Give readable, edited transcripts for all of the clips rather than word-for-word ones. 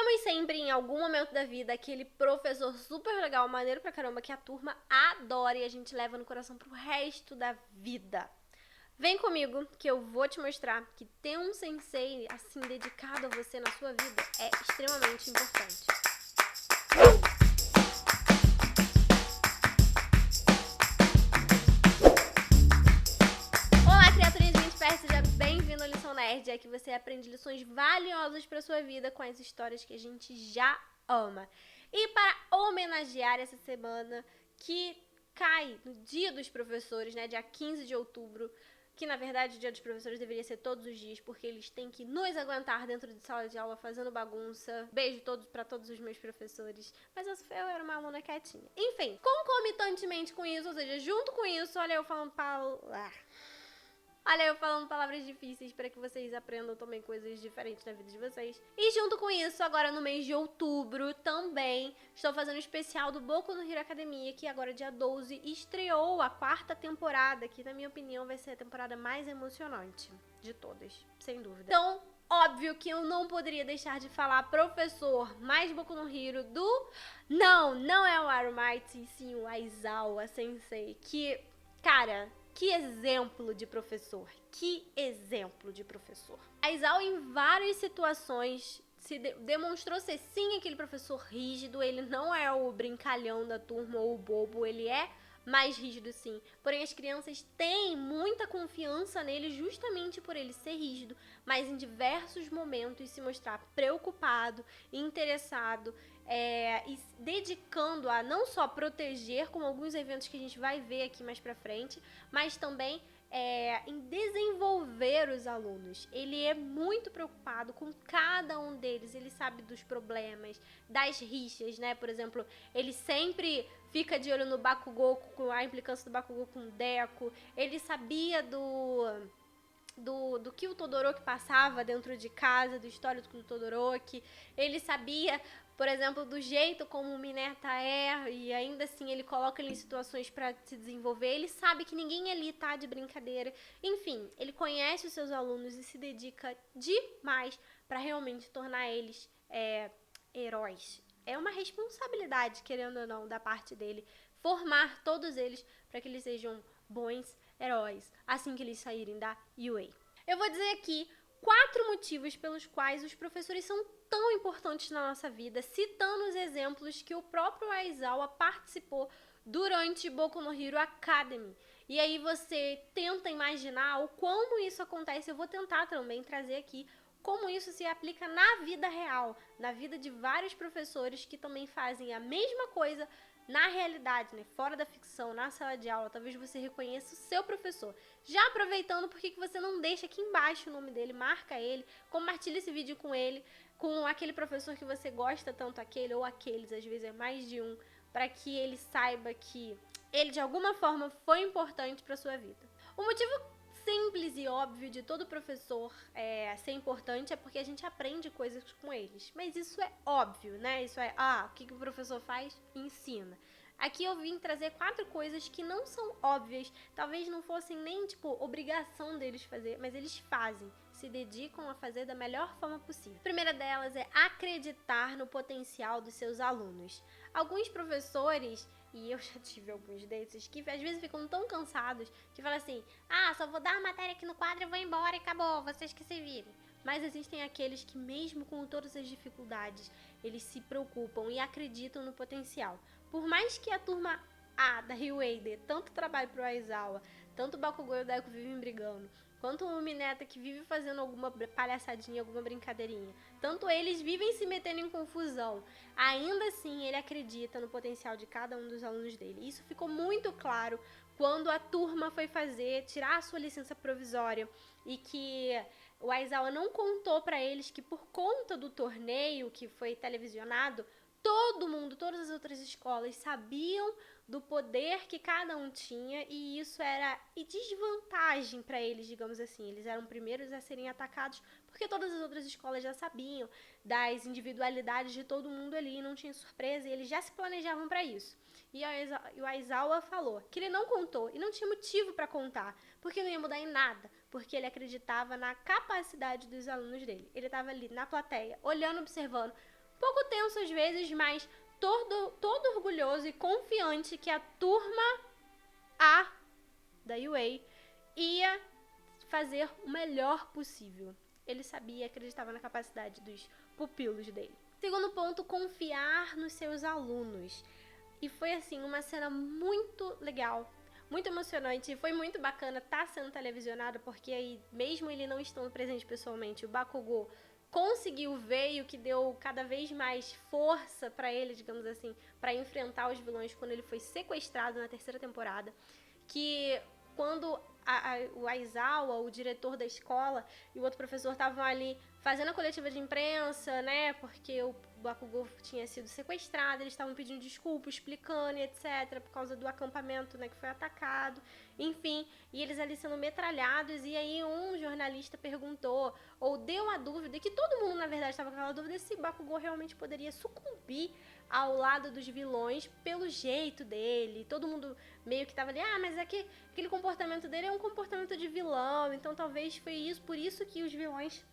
temos sempre, em algum momento da vida, aquele professor super legal, maneiro pra caramba, que a turma adora e a gente leva no coração pro resto da vida. Vem comigo que eu vou te mostrar que ter um sensei assim dedicado a você na sua vida é extremamente importante. Olá, criaturinha de mente perto, seja bem-vindo ao Lição Nerd, é que você aprende lições valiosas para sua vida com as histórias que a gente já ama. E para homenagear essa semana que cai no Dia dos Professores, né, dia 15 de outubro, que na verdade o Dia dos Professores deveria ser todos os dias, porque eles têm que nos aguentar dentro de sala de aula fazendo bagunça. Beijo para todos os meus professores. Mas eu era uma aluna quietinha. Enfim, concomitantemente com isso, ou seja, junto com isso, olha eu falando palavras difíceis para que vocês aprendam também coisas diferentes na vida de vocês. E junto com isso, agora no mês de outubro também, estou fazendo um especial do Boku no Hero Academia, que agora dia 12 estreou a 4ª temporada, que na minha opinião vai ser a temporada mais emocionante de todas, sem dúvida. Então, óbvio que eu não poderia deixar de falar professor mais Boku no Hero do... Não é o Arumighty, sim o Aizawa Sensei, que, cara... Que exemplo de professor, que exemplo de professor. Aizawa em várias situações demonstrou ser sim aquele professor rígido, ele não é o brincalhão da turma ou o bobo, ele é mais rígido sim. Porém as crianças têm muita confiança nele justamente por ele ser rígido, mas em diversos momentos se mostrar preocupado, interessado, e dedicando a não só proteger, como alguns eventos que a gente vai ver aqui mais pra frente, mas também em desenvolver os alunos. Ele é muito preocupado com cada um deles, ele sabe dos problemas, das rixas, né? Por exemplo, ele sempre fica de olho no Bakugou, com a implicância do Bakugou com o Deco, ele sabia do que o Todoroki passava dentro de casa, do histórico do Todoroki, ele sabia, por exemplo, do jeito como o Mineta é, e ainda assim ele coloca ele em situações para se desenvolver, ele sabe que ninguém ali tá de brincadeira, enfim, ele conhece os seus alunos e se dedica demais para realmente tornar eles heróis. É uma responsabilidade, querendo ou não, da parte dele, formar todos eles para que eles sejam bons heróis, assim que eles saírem da UA. Eu vou dizer aqui 4 motivos pelos quais os professores são tão importantes na nossa vida, citando os exemplos que o próprio Aizawa participou durante Boku no Hero Academy. E aí você tenta imaginar o como isso acontece. Eu vou tentar também trazer aqui como isso se aplica na vida real, na vida de vários professores que também fazem a mesma coisa na realidade, né? Fora da ficção, na sala de aula. Talvez você reconheça o seu professor. Já aproveitando, por que você não deixa aqui embaixo o nome dele, marca ele, compartilha esse vídeo com ele, com aquele professor que você gosta tanto, aquele ou aqueles, às vezes é mais de um, para que ele saiba que ele de alguma forma foi importante para sua vida. O motivo simples e óbvio de todo professor ser importante é porque a gente aprende coisas com eles. Mas isso é óbvio, né? Isso o que o professor faz? Ensina. Aqui eu vim trazer 4 coisas que não são óbvias, talvez não fossem nem, obrigação deles fazer, mas eles fazem, se dedicam a fazer da melhor forma possível. A primeira delas é acreditar no potencial dos seus alunos. Alguns professores, e eu já tive alguns desses, que às vezes ficam tão cansados, que falam assim, só vou dar a matéria aqui no quadro e vou embora e acabou, vocês que se virem. Mas existem aqueles que mesmo com todas as dificuldades, eles se preocupam e acreditam no potencial. Por mais que a turma A da Ryuei dê tanto trabalho pro Aizawa, tanto o Bakugou e o Deco vivem brigando, quanto o Mineta que vive fazendo alguma palhaçadinha, alguma brincadeirinha, tanto eles vivem se metendo em confusão, ainda assim ele acredita no potencial de cada um dos alunos dele. Isso ficou muito claro quando a turma foi tirar a sua licença provisória e que o Aizawa não contou para eles que por conta do torneio que foi televisionado, todo mundo, todas as outras escolas sabiam do poder que cada um tinha e isso era desvantagem para eles, digamos assim. Eles eram primeiros a serem atacados porque todas as outras escolas já sabiam das individualidades de todo mundo ali e não tinha surpresa e eles já se planejavam para isso. E o Aizawa falou que ele não contou e não tinha motivo para contar, porque não ia mudar em nada, porque ele acreditava na capacidade dos alunos dele. Ele estava ali na plateia, olhando, observando, pouco tenso às vezes, mas todo orgulhoso e confiante que a turma A da UA ia fazer o melhor possível. Ele sabia, acreditava na capacidade dos pupilos dele. Segundo ponto, confiar nos seus alunos. E foi assim, uma cena muito legal, muito emocionante, e foi muito bacana estar sendo televisionado, porque aí, mesmo ele não estando presente pessoalmente, o Bakugou conseguiu ver, e o que deu cada vez mais força pra ele, digamos assim, pra enfrentar os vilões quando ele foi sequestrado na terceira temporada, que quando o Aizawa, o diretor da escola, e o outro professor estavam ali fazendo a coletiva de imprensa, né, porque o Bakugou tinha sido sequestrado, eles estavam pedindo desculpa, explicando e etc, por causa do acampamento, né, que foi atacado, enfim, e eles ali sendo metralhados, e aí um jornalista perguntou, ou deu a dúvida, e que todo mundo, na verdade, estava com aquela dúvida, se Bakugou realmente poderia sucumbir ao lado dos vilões pelo jeito dele. Todo mundo meio que tava ali, mas aquele comportamento dele é um comportamento de vilão, então talvez foi isso, por isso que os vilões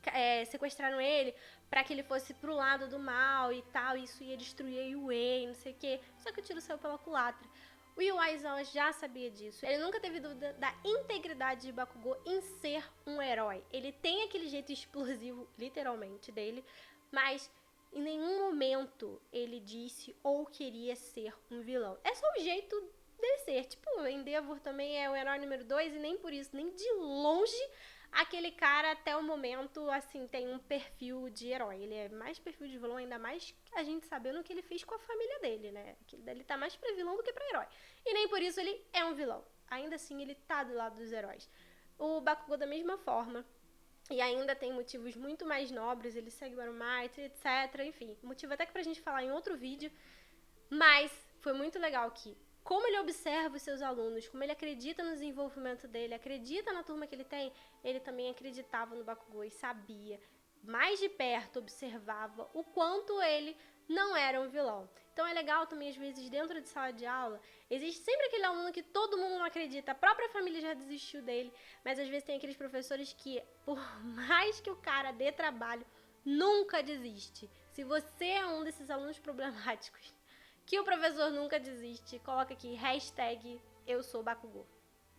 sequestraram ele, pra que ele fosse pro lado do mal e tal, isso ia destruir a Yue, não sei o que. Só que o tiro saiu pela culatra. O Aizawa já sabia disso. Ele nunca teve dúvida da integridade de Bakugou em ser um herói. Ele tem aquele jeito explosivo, literalmente, dele, mas em nenhum momento ele disse ou queria ser um vilão. É só o jeito dele ser. Tipo, o Endeavor também é o herói número 2 e nem por isso, nem de longe, aquele cara até o momento, assim, tem um perfil de herói. Ele é mais perfil de vilão, ainda mais a gente sabendo o que ele fez com a família dele, né? Ele tá mais pra vilão do que pra herói. E nem por isso ele é um vilão. Ainda assim, ele tá do lado dos heróis. O Bakugou da mesma forma. E ainda tem motivos muito mais nobres, ele segue o Arumite, etc. Enfim, motivo até que pra gente falar em outro vídeo. Mas foi muito legal que, como ele observa os seus alunos, como ele acredita no desenvolvimento dele, acredita na turma que ele tem, ele também acreditava no Bakugou e sabia, mais de perto, observava o quanto ele não era um vilão. Então é legal também, às vezes, dentro de sala de aula, existe sempre aquele aluno que todo mundo não acredita, a própria família já desistiu dele, mas às vezes tem aqueles professores que, por mais que o cara dê trabalho, nunca desiste. Se você é um desses alunos problemáticos, que o professor nunca desiste, coloca aqui, hashtag eu sou Bakugou.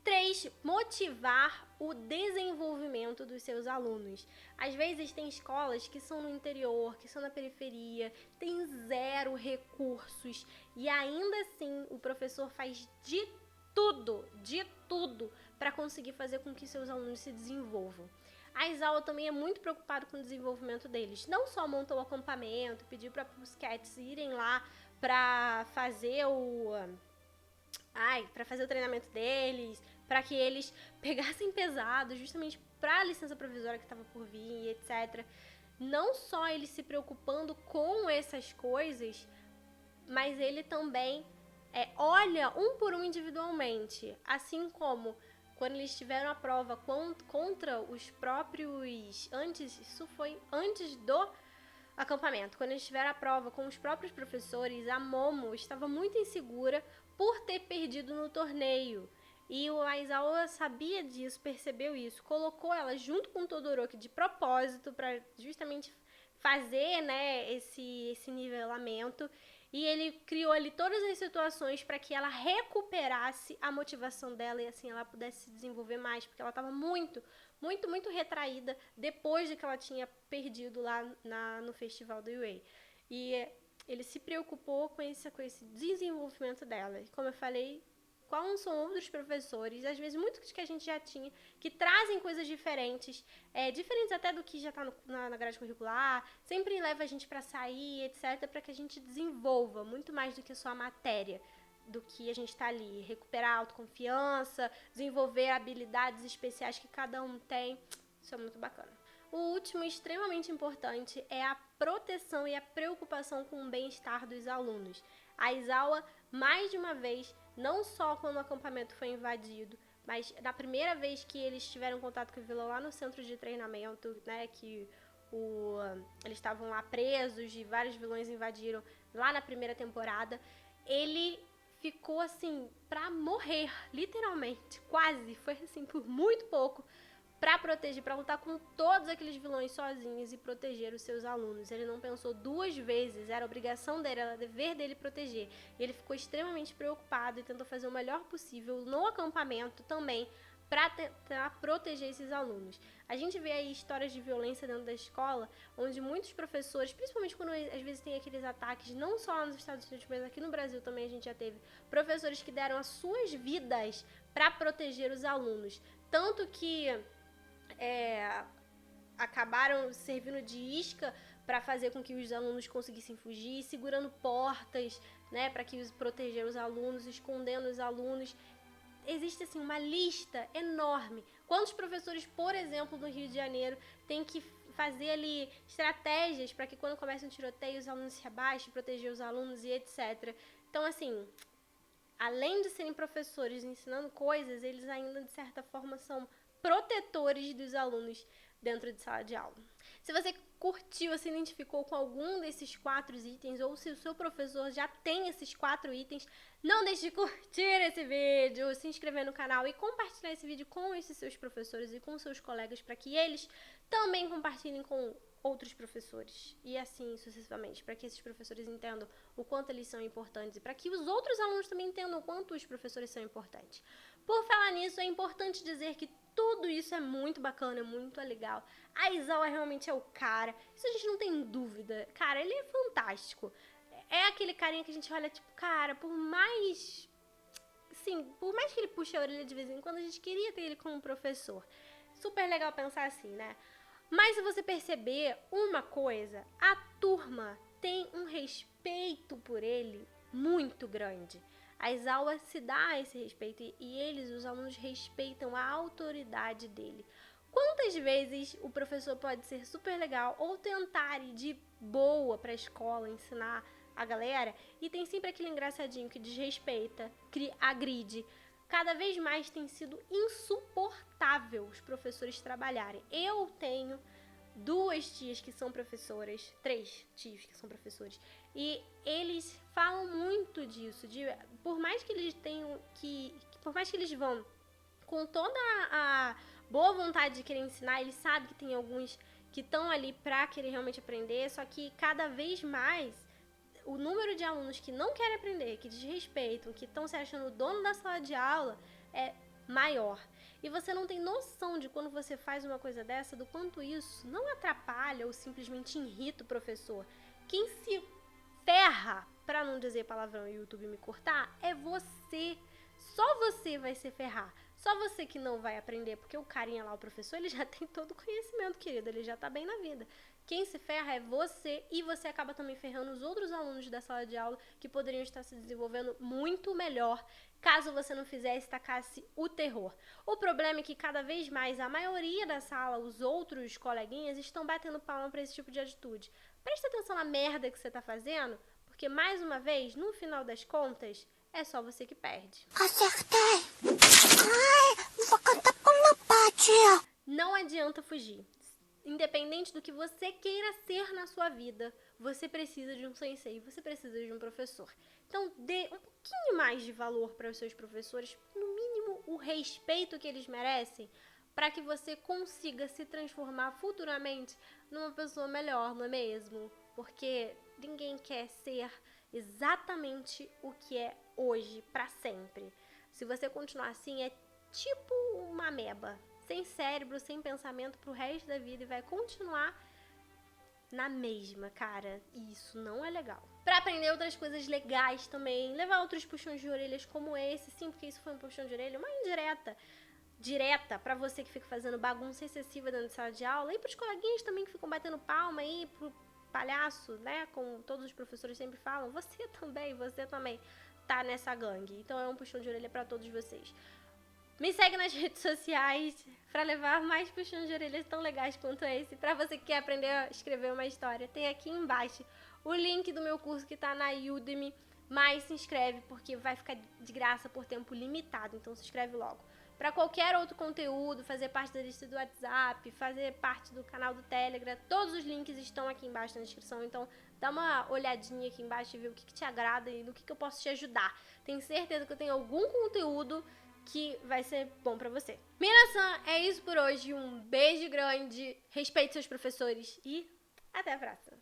3. Motivar o desenvolvimento dos seus alunos. Às vezes tem escolas que são no interior, que são na periferia, tem zero recursos e ainda assim o professor faz de tudo para conseguir fazer com que seus alunos se desenvolvam. A Aizawa também é muito preocupado com o desenvolvimento deles. Não só montou o acampamento, pediu para os cats irem lá para fazer o treinamento deles, para que eles pegassem pesado, justamente para a licença provisória que estava por vir, etc. Não só ele se preocupando com essas coisas, mas ele também olha um por um individualmente, assim como quando eles tiveram a prova contra os próprios, isso foi antes do acampamento, quando eles tiveram a prova com os próprios professores, a Momo estava muito insegura por ter perdido no torneio. E o Aizawa sabia disso, percebeu isso, colocou ela junto com o Todoroki de propósito para justamente fazer, né, esse nivelamento. E ele criou ali todas as situações para que ela recuperasse a motivação dela e assim ela pudesse se desenvolver mais, porque ela estava muito retraída depois de que ela tinha perdido lá no festival do UA. E ele se preocupou com esse desenvolvimento dela. E como eu falei, quais são outros professores, às vezes muitos que a gente já tinha, que trazem coisas diferentes, diferentes até do que já está na grade curricular, sempre leva a gente para sair, etc., para que a gente desenvolva muito mais do que só a matéria, do que a gente está ali, recuperar a autoconfiança, desenvolver habilidades especiais que cada um tem, isso é muito bacana. O último, extremamente importante, é a proteção e a preocupação com o bem-estar dos alunos. A Aizawa, mais de uma vez, não só quando o acampamento foi invadido, mas na primeira vez que eles tiveram contato com o vilão lá no centro de treinamento, né, que eles estavam lá presos e vários vilões invadiram lá na primeira temporada, ele ficou assim pra morrer, literalmente, quase, foi assim por muito pouco, para proteger, para lutar com todos aqueles vilões sozinhos e proteger os seus alunos. Ele não pensou duas vezes, era obrigação dele, era dever dele proteger. E ele ficou extremamente preocupado e tentou fazer o melhor possível no acampamento também para tentar proteger esses alunos. A gente vê aí histórias de violência dentro da escola, onde muitos professores, principalmente quando às vezes tem aqueles ataques, não só nos Estados Unidos, mas aqui no Brasil também a gente já teve professores que deram as suas vidas para proteger os alunos. Tanto que acabaram servindo de isca para fazer com que os alunos conseguissem fugir, segurando portas, né, para que proteger os alunos, escondendo os alunos. Existe assim uma lista enorme. Quantos professores, por exemplo, no Rio de Janeiro, têm que fazer ali estratégias para que quando comece um tiroteio os alunos se abaixem, proteger os alunos e etc. Então, assim, além de serem professores ensinando coisas, eles ainda, de certa forma, são protetores dos alunos dentro de sala de aula. Se você curtiu, se identificou com algum desses 4 itens, ou se o seu professor já tem esses 4 itens, não deixe de curtir esse vídeo, se inscrever no canal e compartilhar esse vídeo com esses seus professores e com seus colegas, para que eles também compartilhem com outros professores, e assim sucessivamente, para que esses professores entendam o quanto eles são importantes e para que os outros alunos também entendam o quanto os professores são importantes. Por falar nisso, é importante dizer que tudo isso é muito bacana, muito legal. A Aizawa realmente é o cara, isso a gente não tem dúvida. Cara, ele é fantástico. É aquele carinha que a gente olha, tipo, cara, por mais que ele puxe a orelha de vez em quando, a gente queria ter ele como professor. Super legal pensar assim, né? Mas se você perceber uma coisa, a turma tem um respeito por ele muito grande. A Aizawa se dá esse respeito e eles, os alunos, respeitam a autoridade dele. Quantas vezes o professor pode ser super legal ou tentar ir de boa para a escola, ensinar a galera, e tem sempre aquele engraçadinho que desrespeita, agride. Cada vez mais tem sido insuportável os professores trabalharem. Eu tenho 2 tias que são professoras, 3 tios que são professores, e eles falam muito disso, por mais que eles tenham por mais que eles vão com toda a boa vontade de querer ensinar, eles sabem que tem alguns que estão ali pra querer realmente aprender, só que cada vez mais o número de alunos que não querem aprender, que desrespeitam, que estão se achando dono da sala de aula é maior. E você não tem noção de quando você faz uma coisa dessa, do quanto isso não atrapalha ou simplesmente irrita o professor. Quem se ferra, pra não dizer palavrão e o YouTube me cortar, é você. Só você vai se ferrar. Só você que não vai aprender, porque o carinha lá, o professor, ele já tem todo o conhecimento, querido, ele já tá bem na vida. Quem se ferra é você, e você acaba também ferrando os outros alunos da sala de aula que poderiam estar se desenvolvendo muito melhor caso você não fizesse, tacasse o terror. O problema é que cada vez mais a maioria da sala, os outros coleguinhas, estão batendo palma para esse tipo de atitude. Presta atenção na merda que você tá fazendo, porque mais uma vez, no final das contas, é só você que perde. Acertei! Ai, vou cantar com uma patia. Não adianta fugir. Independente do que você queira ser na sua vida, você precisa de um sensei, você precisa de um professor. Então, dê um pouquinho mais de valor para os seus professores, no mínimo o respeito que eles merecem, para que você consiga se transformar futuramente numa pessoa melhor, não é mesmo? Porque ninguém quer ser exatamente o que é hoje, para sempre. Se você continuar assim, é tipo uma ameba, sem cérebro, sem pensamento pro resto da vida, e vai continuar na mesma, cara. E isso não é legal. Pra aprender outras coisas legais também, levar outros puxões de orelhas como esse, sim, porque isso foi um puxão de orelha, uma indireta, direta pra você que fica fazendo bagunça excessiva dentro de sala de aula, e pros coleguinhas também que ficam batendo palma aí, pro palhaço, né, como todos os professores sempre falam, você também tá nessa gangue. Então é um puxão de orelha pra todos vocês. Me segue nas redes sociais para levar mais puxões de orelhas tão legais quanto esse. Para você que quer aprender a escrever uma história, tem aqui embaixo o link do meu curso que tá na Udemy. Mas se inscreve porque vai ficar de graça por tempo limitado, então se inscreve logo. Para qualquer outro conteúdo, fazer parte da lista do WhatsApp, fazer parte do canal do Telegram, todos os links estão aqui embaixo na descrição, então dá uma olhadinha aqui embaixo e vê o que te agrada e no que eu posso te ajudar. Tenho certeza que eu tenho algum conteúdo que vai ser bom pra você. Minasan, é isso por hoje. Um beijo grande, respeite seus professores e até a próxima.